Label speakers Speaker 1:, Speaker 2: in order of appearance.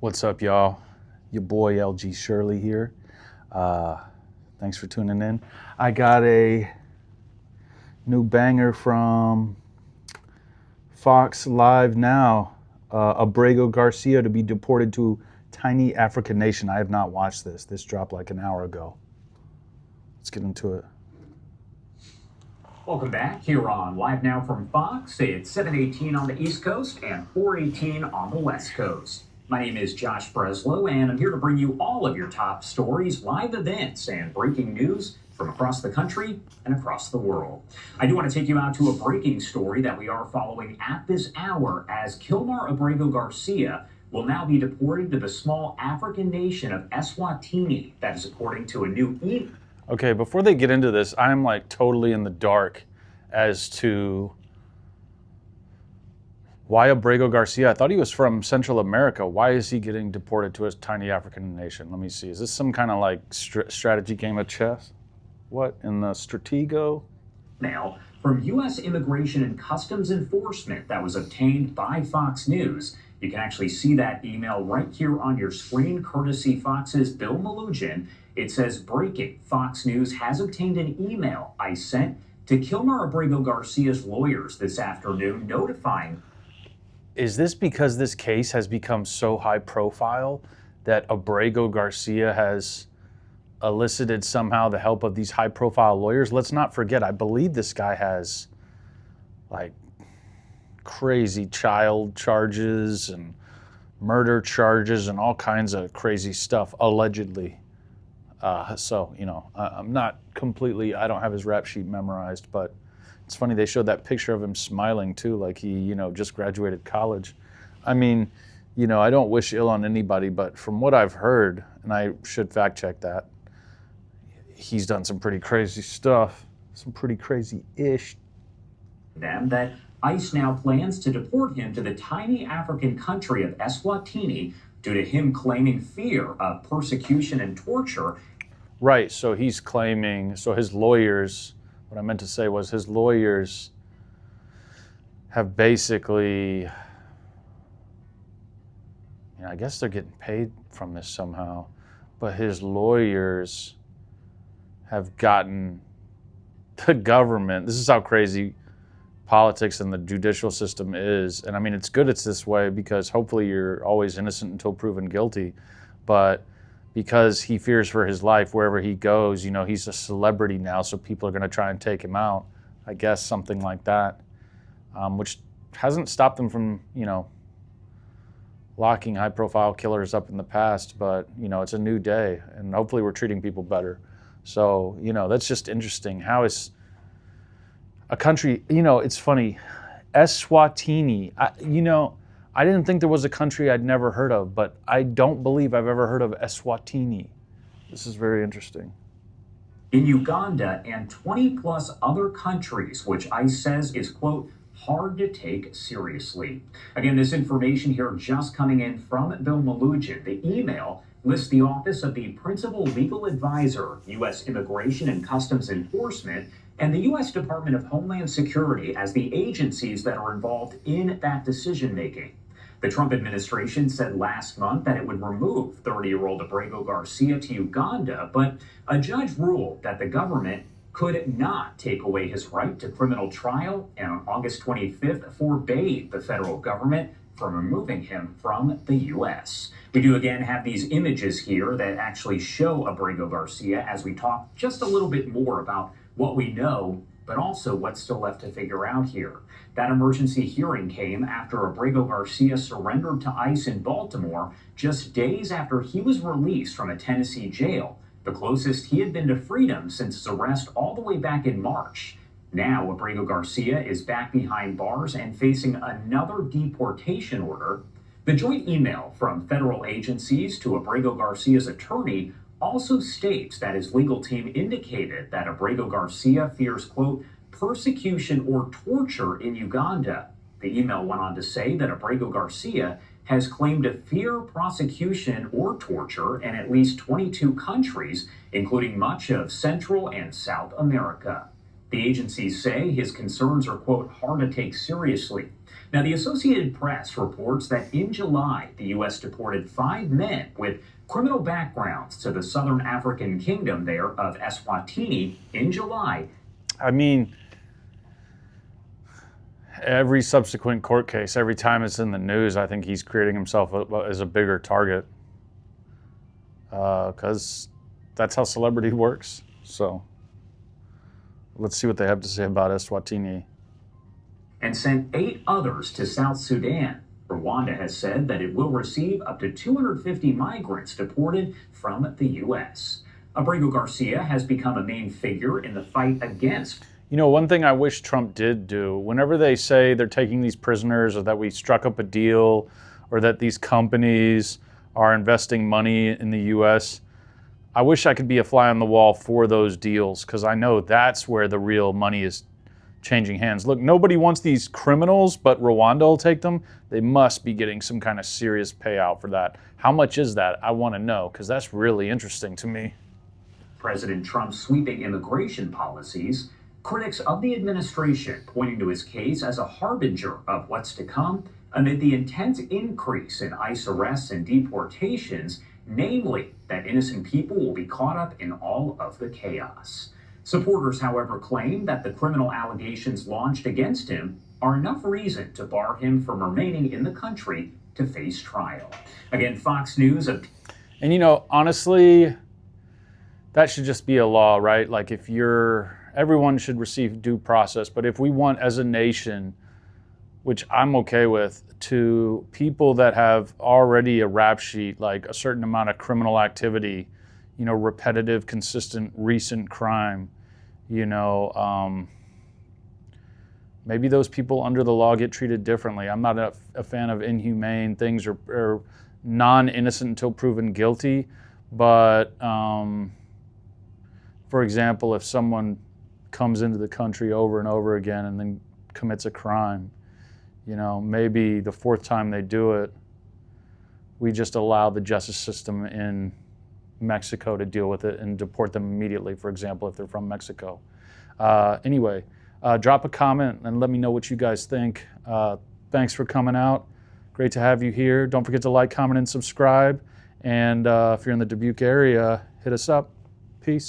Speaker 1: What's up, y'all? Your boy LG Shirley here. Thanks for tuning in. I got a new banger from Fox Live Now. Abrego Garcia to be deported to tiny African nation. I have not watched this. This dropped like an hour ago. Let's get into it.
Speaker 2: Welcome back here on Live Now from Fox. It's 7:18 on the East Coast and 4:18 on the West Coast. My name is Josh Breslow, and I'm here to bring you all of your top stories, live events, and breaking news from across the country and across the world. I do want to take you out to a breaking story that we are following at this hour, as Kilmar Abrego Garcia will now be deported to the small African nation of Eswatini. That is according to a new email.
Speaker 1: Okay, before they get into this, I'm like totally in the dark as to why Abrego Garcia. I thought he was from Central America. Why is he getting deported to a tiny African nation? Let me see. Is this some kind of like strategy game of chess? What in the Stratego?
Speaker 2: Now, from U.S. Immigration and Customs Enforcement that was obtained by Fox News. You can actually see that email right here on your screen, courtesy Fox's Bill Malugin. It says, breaking, Fox News has obtained an email I sent to Kilmar Abrego Garcia's lawyers this afternoon notifying.
Speaker 1: Is this because this case has become so high profile that Abrego Garcia has elicited somehow the help of these high profile lawyers? Let's not forget, I believe this guy has like crazy child charges and murder charges and all kinds of crazy stuff, allegedly. So, you know, I'm not completely, I don't have his rap sheet memorized, but it's funny they showed that picture of him smiling too, like he, you know, just graduated college. I mean, you know, I don't wish ill on anybody, but from what I've heard, and I should fact check that, he's done some pretty crazy stuff, some pretty crazy-ish.
Speaker 2: Them that ICE now plans to deport him to the tiny African country of Eswatini due to him claiming fear of persecution and torture.
Speaker 1: Right, so he's claiming, so his lawyers, what I meant to say was his lawyers have basically, you know, I guess they're getting paid from this somehow, but his lawyers have gotten the government, this is how crazy politics and the judicial system is. And I mean, it's good it's this way because hopefully you're always innocent until proven guilty. But because he fears for his life wherever he goes, you know, he's a celebrity now, so people are going to try and take him out. I guess something like that, which hasn't stopped them from, you know, locking high-profile killers up in the past. But, you know, it's a new day, and hopefully we're treating people better. So, you know, that's just interesting. How is a country, you know, it's funny, Eswatini, you know, I didn't think there was a country I'd never heard of, but I don't believe I've ever heard of Eswatini. This is very interesting.
Speaker 2: In Uganda and 20 plus other countries, which ICE says is, quote, hard to take seriously. Again, this information here just coming in from Bill Malugin. The email lists the Office of the Principal Legal Advisor, U.S. Immigration and Customs Enforcement, and the U.S. Department of Homeland Security as the agencies that are involved in that decision-making. The Trump administration said last month that it would remove 30-year-old Abrego Garcia to Uganda, but a judge ruled that the government could not take away his right to criminal trial, and on August 25th forbade the federal government from removing him from the U.S. We do again have these images here that actually show Abrego Garcia as we talk just a little bit more about what we know, but also what's still left to figure out here. That emergency hearing came after Abrego Garcia surrendered to ICE in Baltimore just days after he was released from a Tennessee jail, the closest he had been to freedom since his arrest all the way back in March. Now, Abrego Garcia is back behind bars and facing another deportation order. The joint email from federal agencies to Abrego Garcia's attorney also states that his legal team indicated that Abrego Garcia fears, quote, persecution or torture in Uganda. The email went on to say that Abrego Garcia has claimed to fear prosecution or torture in at least 22 countries, including much of Central and South America. The agencies say his concerns are, quote, hard to take seriously. Now, the Associated Press reports that in July, the U.S. deported 5 men with criminal backgrounds to the southern African kingdom there of Eswatini in July.
Speaker 1: I mean, every subsequent court case, every time it's in the news, I think he's creating himself as a bigger target because that's how celebrity works. So let's see what they have to say about Eswatini.
Speaker 2: And sent 8 others to South Sudan. Rwanda has said that it will receive up to 250 migrants deported from the U.S. Abrego Garcia has become a main figure in the fight against.
Speaker 1: You know, one thing I wish Trump did do, whenever they say they're taking these prisoners or that we struck up a deal or that these companies are investing money in the U.S., I wish I could be a fly on the wall for those deals because I know that's where the real money is changing hands. Look, nobody wants these criminals, but Rwanda will take them. They must be getting some kind of serious payout for that. How much is that? I want to know because that's really interesting to me.
Speaker 2: President Trump's sweeping immigration policies, critics of the administration pointing to his case as a harbinger of what's to come amid the intense increase in ICE arrests and deportations, namely that innocent people will be caught up in all of the chaos. Supporters, however, claim that the criminal allegations launched against him are enough reason to bar him from remaining in the country to face trial. Again, Fox News.
Speaker 1: And you know, honestly, that should just be a law, right? Like everyone should receive due process. But if we want as a nation, which I'm okay with, to people that have already a rap sheet, like a certain amount of criminal activity, you know, repetitive, consistent, recent crime, you know, maybe those people under the law get treated differently. I'm not a fan of inhumane things or non-innocent until proven guilty. But, for example, if someone comes into the country over and over again and then commits a crime, you know, maybe the 4th time they do it, we just allow the justice system in Mexico to deal with it and deport them immediately, for example, if they're from Mexico. Anyway, drop a comment and let me know what you guys think. Thanks for coming out. Great to have you here. Don't forget to like, comment, and subscribe. And if you're in the Dubuque area, hit us up.